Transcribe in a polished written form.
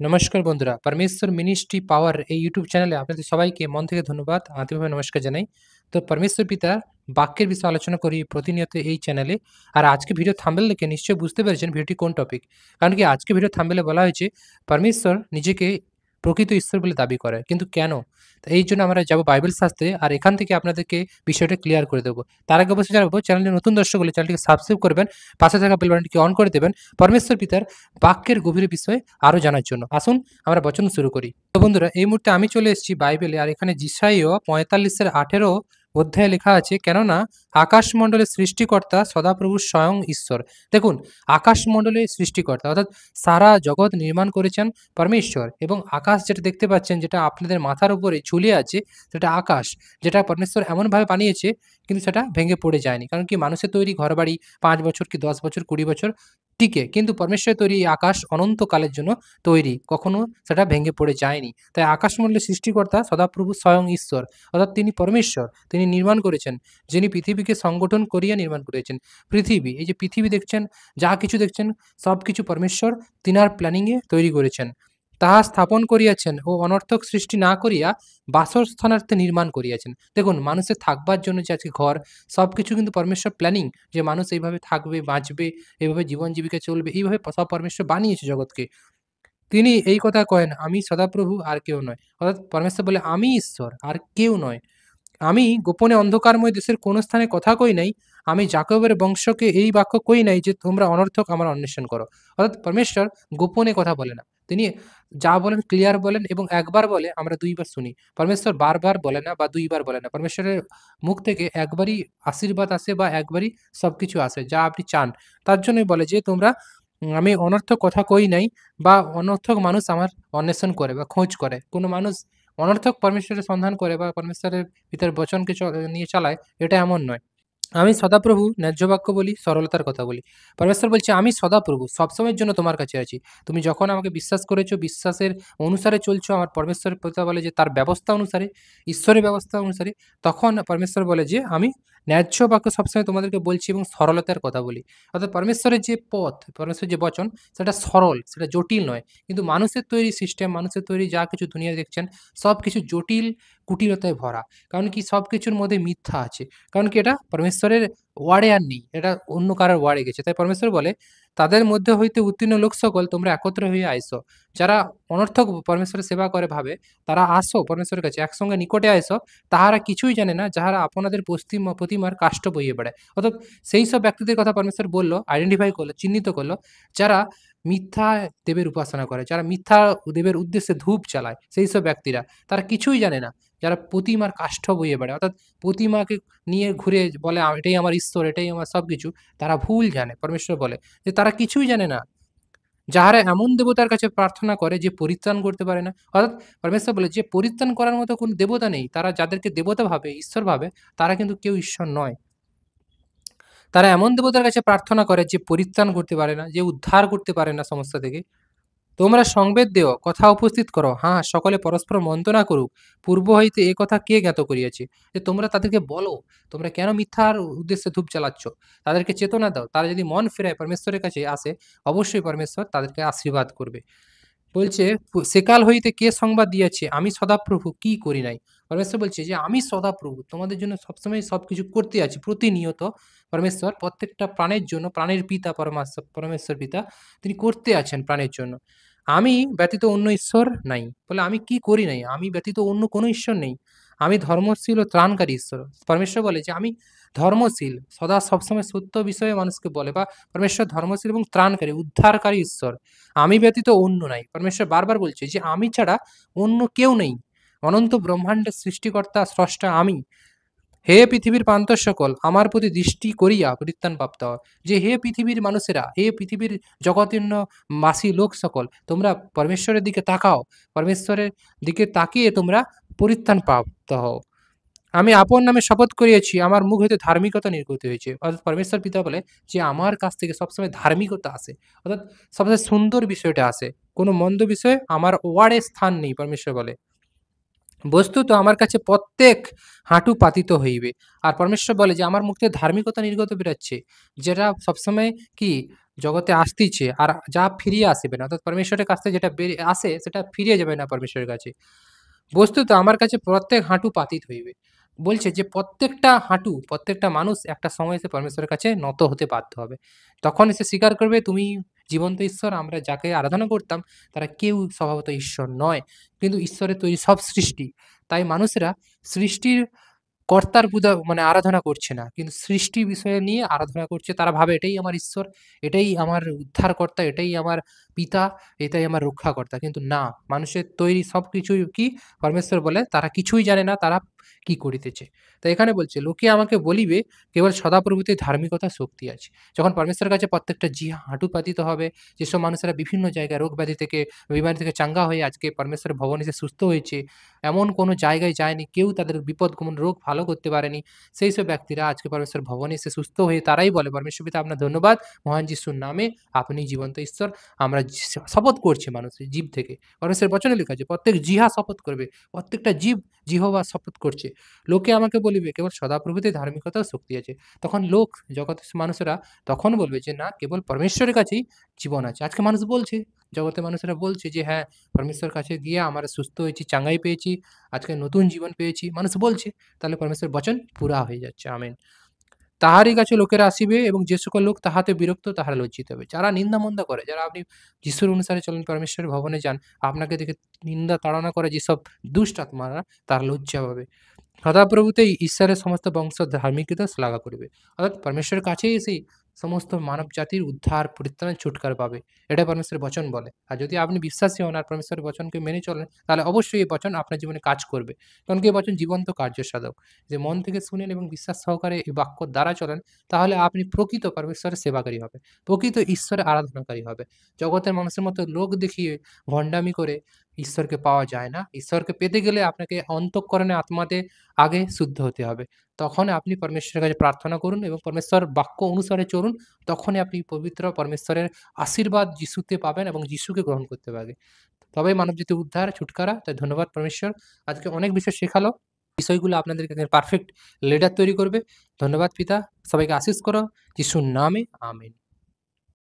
নমস্কার বন্ধুরা, পরমেশ্বর মিনিস্ট্রি পাওয়ার এই ইউটিউব চ্যানেলে আপনাদের সবাইকে মন থেকে ধন্যবাদ, আন্তরিকভাবে নমস্কার জানাই। তো পরমেশ্বর পিতার বাক্যের বিষয়ে আলোচনা করি প্রতিনিয়ত এই চ্যানেলে। আর আজকে ভিডিও থাম্বনেল দেখে নিশ্চয়ই বুঝতে পেরেছেন ভিডিওটি কোন টপিক। কারণ কি আজকে ভিডিও থাম্বনেলে বলা হয়েছে পরমেশ্বর নিজেকে প্রকৃত ঈশ্বর বলে দাবি করে। কিন্তু কেন? তো এইজন্য আমরা যাবো বাইবেল শাস্ত্রে আর এখান থেকে আপনাদেরকে বিষয়টা ক্লিয়ার করে দেবো। তার আগে অবশ্যই জানাবো চ্যানেলে নতুন দর্শক হলে চ্যানেলটিকে সাবস্ক্রাইব করবেন, পাশে থাকা বেল বাটনটিকে অন করে দেবেন পরমেশ্বর পিতার বাক্যের গভীর বিষয়ে আরো জানার জন্য। আসুন আমরা বচন শুরু করি। তো বন্ধুরা এই মুহূর্তে আমি চলে এসেছি বাইবেলে আর এখানে যিশাইয় ৪৫-এর ১৮ অধ্যায়ে লেখা আছে, কেননা আকাশমণ্ডলের সৃষ্টিকর্তা সদাপ্রভু স্বয়ং ঈশ্বর। দেখুন, আকাশমণ্ডলের সৃষ্টিকর্তা অর্থাৎ সারা জগৎ নির্মাণ করেছেন পরমেশ্বর, এবং আকাশ যেটা দেখতে পাচ্ছেন, যেটা আপনাদের মাথার উপরে ঝুলে আছে, সেটা আকাশ, যেটা পরমেশ্বর এমনভাবে বানিয়েছে কিন্তু সেটা ভেঙে পড়ে যায়নি। কারণ কি মানুষের তৈরি ঘরবাড়ি ৫ বছর কি ১০ বছর ২০ বছর টিকে, কিন্তু পরমেশ্বরের তৈরি এই আকাশ অনন্তকালের জন্য তৈরি, কখনো সেটা ভেঙে পড়ে যায়নি। তাই আকাশমণ্ডলের সৃষ্টিকর্তা সদাপ্রভু স্বয়ং ঈশ্বর, অর্থাৎ তিনি পরমেশ্বর, তিনি নির্মাণ করেছেন, যিনি পৃথিবীকে সংগঠন করিয়া নির্মাণ করেছেন। পৃথিবী, এই যে পৃথিবী দেখছেন, যা কিছু দেখছেন, সব কিছু পরমেশ্বর তিনার প্ল্যানিংয়ে তৈরি করেছেন। তাহা স্থাপন করিয়াছেন ও অনর্থক সৃষ্টি না করিয়া বাসস্থানার্থে নির্মাণ করিয়াছেন। দেখুন, মানুষের থাকবার জন্য যে আজকে ঘর, সবকিছু কিন্তু পরমেশ্বর প্ল্যানিং, যে মানুষ এইভাবে থাকবে, বাঁচবে, এভাবে জীবন জীবিকা চলবে, এইভাবে সব পরমেশ্বর বানিয়েছে জগৎকে। তিনি এই কথা কহেন, আমি সদাপ্রভু আর কেউ নয়। অর্থাৎ পরমেশ্বর বলে, আমি ঈশ্বর আর কেউ নয়। আমি গোপনে অন্ধকারময় দেশের কোন স্থানে কথা কই নাই। আমি যাকবের বংশকে এই বাক্য কই নাই যে তোমরা অনর্থক আমার অন্বেষণ করো। অর্থাৎ পরমেশ্বর গোপনে কথা বলে না। তিনি যা বলেন ক্লিয়ার বলেন, এবং একবার বলে আমরা ২ বার শুনি। পরমেশ্বর বারবার বলে না বা ২ বার বলে না। পরমেশ্বরের মুখ থেকে একবারই আশীর্বাদ আসে বা একবারই সবকিছু আসে যা আপনি চান। তার জন্যই বলে যে তোমরা আমি অনর্থক কথা কই নাই, বা অনর্থক মানুষ আমার অন্বেষণ করে বা খোঁজ করে। কোন মানুষ অনর্থক পরমেশ্বরের সন্ধান করে বা পরমেশ্বরের পিতার বচনকে নিয়ে চালায়, এটা এমন নয়। আমি সদাপ্রভু ন্যায্য বাক্য বলি, সরলতার কথা বলি। পরমেশ্বর বলছে, আমি সদাপ্রভু সবসময়ের জন্য তোমার কাছে আছি। তুমি যখন আমাকে বিশ্বাস করেছো, বিশ্বাসের অনুসারে চলছো, আমার পরমেশ্বরের পিতা বলে যে তার ব্যবস্থা অনুসারে, ঈশ্বরের ব্যবস্থা অনুসারে, তখন পরমেশ্বর বলে যে আমি ন্যায্য বাক্য সবসময় তোমাদেরকে বলছি এবং সরলতার কথা বলি। অর্থাৎ পরমেশ্বরের যে পথ, পরমেশ্বরের যে বচন, সেটা সরল, সেটা জটিল নয়। কিন্তু মানুষের তৈরি সিস্টেম, মানুষের তৈরি যা কিছু দুনিয়া দেখছেন, সবকিছু জটিল, কুটিলতায় ভরা। কারণ কি সবকিছুর মধ্যে মিথ্যা আছে। কারণ কি এটা পরমেশ্বরের ওয়ার্ডে আর নেই। এটা অন্য কারোর ওয়ার্ডে গেছে। তাই পরমেশ্বর বলে, তাদের মধ্যে হইতে উত্তীর্ণ লোক সকল তোমরা একত্র হইয়া আইসো। যারা অনর্থক পরমেশ্বরের সেবা করে ভাবে, তারা আসো পরমেশ্বরের কাছে, একসঙ্গে নিকটে আইসো। তাহারা কিছুই জানে না, যাহারা আপনাদের প্রতিমার কাষ্ঠ বইয়ে বেড়ায়। অর্থাৎ সেই সব ব্যক্তিদের কথা পরমেশ্বর বলল, আইডেন্টিফাই করলো, চিহ্নিত করলো, যারা মিথ্যা দেবের উপাসনা করে, যারা মিথ্যা দেবের উদ্দেশ্যে ধূপ চালায়, সেই সব ব্যক্তিরা, তারা কিছুই জানে না। যারা প্রতিমার কাষ্ঠ বইয়ে বেড়ায়, অর্থাৎ প্রতিমাকে নিয়ে ঘুরে বলে এটাই আমার ঈশ্বর, এটাই আমার সবকিছু, তারা ভুল জানে। পরমেশ্বর বলে যে তারা কিছুই জানে না। যাহারা এমন দেবতার কাছে প্রার্থনা করে যে পরিত্রাণ করতে পারে না। অর্থাৎ পরমেশ্বর বলে যে পরিত্রাণ করার মতো কোনো দেবতা নেই। তারা যাদেরকে দেবতা ভাবে, ঈশ্বর ভাবে, তারা কিন্তু কেউ ঈশ্বর নয়। তারা এমন দেবতার কাছে প্রার্থনা করে যে পরিত্রাণ করতে পারে না, যে উদ্ধার করতে পারে না সমস্যা থেকে। তোমরা সংবেদ দেও, কথা উপস্থিত করো। হ্যাঁ, সকলে পরস্পর মন্ত্রণা করুক। পূর্ব হইতে এ কথা কে জ্ঞাত করিয়াছে? যে তোমরা তাদেরকে বলো, তোমরা কেন মিথ্যার উদ্দেশ্যে ধূপ চালাচ্ছ? তাদেরকে চেতনা দাও। তারা যদি মন ফেরায় পরমেশ্বরের কাছে আসে, অবশ্যই পরমেশ্বর তাদেরকে আশীর্বাদ করবে। বলছে, সেকাল হইতে কে সংবাদ দিয়াছে, আমি সদাপ্রভু কি করি নাই? পরমেশ্বর বলছে যে আমি সদাপ্রভু তোমাদের জন্য সবসময় সবকিছু করতে আছি প্রতিনিয়ত। পরমেশ্বর প্রত্যেকটা প্রাণের জন্য, প্রাণের পিতা পরমেশ্বর পিতা, তিনি করতে আছেন প্রাণের জন্য। আমি ব্যতীত অন্য ঈশ্বর নাই। বলে আমি কি করি নাই? আমি ব্যতীত অন্য কোনো ঈশ্বর নেই। আমি ধর্মশীল ও ত্রাণকারী ঈশ্বর। পরমেশ্বর বলে যে আমি ধর্মশীল, সদা সবসময় সত্য বিষয়ে মানুষকে বলে, বা পরমেশ্বর ধর্মশীল এবং ত্রাণকারী, উদ্ধারকারী ঈশ্বর। আমি ব্যতীত অন্য নাই। পরমেশ্বর বারবার বলছে যে আমি ছাড়া অন্য কেউ নেই। অনন্ত ব্রহ্মাণ্ডের সৃষ্টিকর্তা, স্রষ্টা আমি। হে পৃথিবীর প্রান্তর সকল, আমার প্রতি দৃষ্টি করিয়া পরিত্রাণ প্রাপ্ত হও। যে হে পৃথিবীর মানুষেরা, হে পৃথিবীর জগতীর্ণ মাসি লোক সকল, তোমরা পরমেশ্বরের দিকে তাকাও। পরমেশ্বরের দিকে তাকিয়ে তোমরা পরিত্রাণ প্রাপ্ত হও। আমি আপন নামে শপথ করিয়াছি, আমার মুখ হইতে ধার্মিকতা নির্গত হয়েছে। অর্থাৎ পরমেশ্বর পিতা বলে যে আমার কাছ থেকে সবসময় ধার্মিকতা আসে। অর্থাৎ সবচেয়ে সুন্দর বিষয়টা আসে। কোনো মন্দ বিষয়ে আমার ওয়ার্ডে স্থান নেই, পরমেশ্বর বলে। বস্তুত আমার কাছে প্রত্যেক হাঁটু পাতিত হইবে। আর পরমেশ্বর বলে যে, আমার মুখ থেকে ধার্মিকতা নির্গত বেরাচ্ছে, যেটা সবসময় কি জগতে আসতিছে, আর যা ফিরিয়ে আসিবে না। অর্থাৎ পরমেশ্বরের কাছ থেকে যেটা আসে, সেটা ফিরিয়ে যাবে না পরমেশ্বরের কাছে। বস্তুত আমার কাছে প্রত্যেক হাঁটু পাতিত হইবে। বলছে যে প্রত্যেকটা হাঁটু, প্রত্যেকটা মানুষ একটা সময় এসে পরমেশ্বরের কাছে নত হতে বাধ্য হবে। তখন এসে স্বীকার করবে, তুমি জীবন্ত ঈশ্বর। আমরা যাকে আরাধনা করতাম তারা কেউ স্বভাবত ঈশ্বর নয়। কিন্তু ঈশ্বরের তৈরি সব সৃষ্টি। তাই মানুষেরা সৃষ্টির কর্তার মানে আরাধনা করছে না। কিন্তু সৃষ্টি বিষয় নিয়ে আরাধনা করছে। তারা ভাবে এটাই আমার ঈশ্বর, এটাই আমার উদ্ধারকর্তা, এটাই আমার পিতা, এটাই আমার রক্ষাকর্তা। কিন্তু না, মানুষের তৈরি সবকিছুই কি পরমেশ্বর বলে তারা কিছুই জানে না, তারা কি করিতেছে। তো এখানে বলছে, লোকে আমাকে বলিবে কেবল সদাপ্রভুতে ধার্মিকতা শক্তি আছে। যখন পরমেশ্বরের কাছে প্রত্যেকটা জিহা হাঁটু পাতিত হবে, যেসব মানুষেরা বিভিন্ন জায়গায় রোগ ব্যাধি থেকে, বিমারি থেকে চাঙ্গা হয়ে আজকে পরমেশ্বরের ভবনে এসে সুস্থ হয়েছে, এমন কোনো জায়গায় যায়নি, কেউ তাদের বিপদ কোনো রোগ ভালো করতে পারেনি। সেইসব ব্যক্তিরা আজকে পরমেশ্বরের ভবনে এসে সুস্থ হয়ে তারাই বলে, "পরমেশ্বর পিতা আপনার ধন্যবাদ। মহান যিশুর নামে আপনি জীবন্ত ঈশ্বর।" আমরা শপথ করছি মানুষের জিভ থেকে। পরমেশ্বরের বচনে লেখা আছে, প্রত্যেক জিহা শপথ করবে। প্রত্যেকটা জীব জিহ্বা শপথ করছে। লোকে আমাকে বলিবে কেবল সদাপ্রভুতে ধার্মিকতা ও শক্তি আছে। তখন লোক, জগতের মানুষেরা তখন বলবে যে, "না, কেবল পরমেশ্বরের কাছেই জীবন আছে।" আজকে মানুষ বলছে, জগতের মানুষেরা বলছে যে, "হ্যাঁ, পরমেশ্বরের কাছে গিয়ে আমরা সুস্থ হয়েছি, চাঙ্গাই পেয়েছি, আজকে নতুন জীবন পেয়েছি।" মানুষ বলছে। তাহলে পরমেশ্বরের বচন পুরা হয়ে যাচ্ছে। আমেন। তাহারই কাছে লোকেরা আসিবে এবং যে সকল লোক তাহাতে বিরক্ত তাহারা লজ্জিত হবে। যারা নিন্দা-মন্দ করে, যারা আপনি যিশুর অনুসারে চলেন, পরমেশ্বরের ভবনে যান, আপনাকে দেখে নিন্দা তাড়না করে যেসব দুষ্ট আত্মারা, তারা লজ্জা পাবে। সদাপ্রভুতেই ঈশ্বরের সমস্ত বংশ ধার্মিকতা শ্লাঘা করিবে। অর্থাৎ পরমেশ্বরের কাছেই এসেই সমস্ত মানব জাতির উদ্ধার, পরিত্রাণ, ছুটকারা পাবে। এটাই পরমেশ্বরের বচন বলে। আর যদি আপনি বিশ্বাসী হন আর পরমেশ্বরের বচনকে মেনে চলেন, তাহলে অবশ্যই এই বচন আপনার জীবনে কাজ করবে। কারণ কি এই বচন জীবন্ত কার্যসাধক। যে মন থেকে শুনেন এবং বিশ্বাস সহকারে এই বাক্যর দ্বারা চলেন, তাহলে আপনি প্রকৃত পরমেশ্বরের সেবাকারী হবে। প্রকৃত ঈশ্বরের আরাধনাকারী হবে। জগতের মানুষের মতো লোক দেখিয়ে ভণ্ডামি করে ঈশ্বরকে পাওয়া যায় না। ঈশ্বরকে পেতে গেলে আপনাকে অন্তঃকরণে আত্মাতে আগে শুদ্ধ হতে হবে। তখন আপনি পরমেশ্বরের কাছে প্রার্থনা করুন এবং পরমেশ্বর বাক্য অনুসারে চলুন। তখনই আপনি পবিত্র পরমেশ্বরের আশীর্বাদ যিশুতে পাবেন এবং যিশুকে গ্রহণ করতে পারবে। তবেই মানবজাতির উদ্ধার, ছুটকারা। তাই ধন্যবাদ পরমেশ্বর। আজকে অনেক বিষয় শেখালো। বিষয়গুলো আপনাদেরকে পারফেক্ট লিডার তৈরি করবে। ধন্যবাদ পিতা। সবাইকে আশীষ করো। যিশুর নামে আমেন।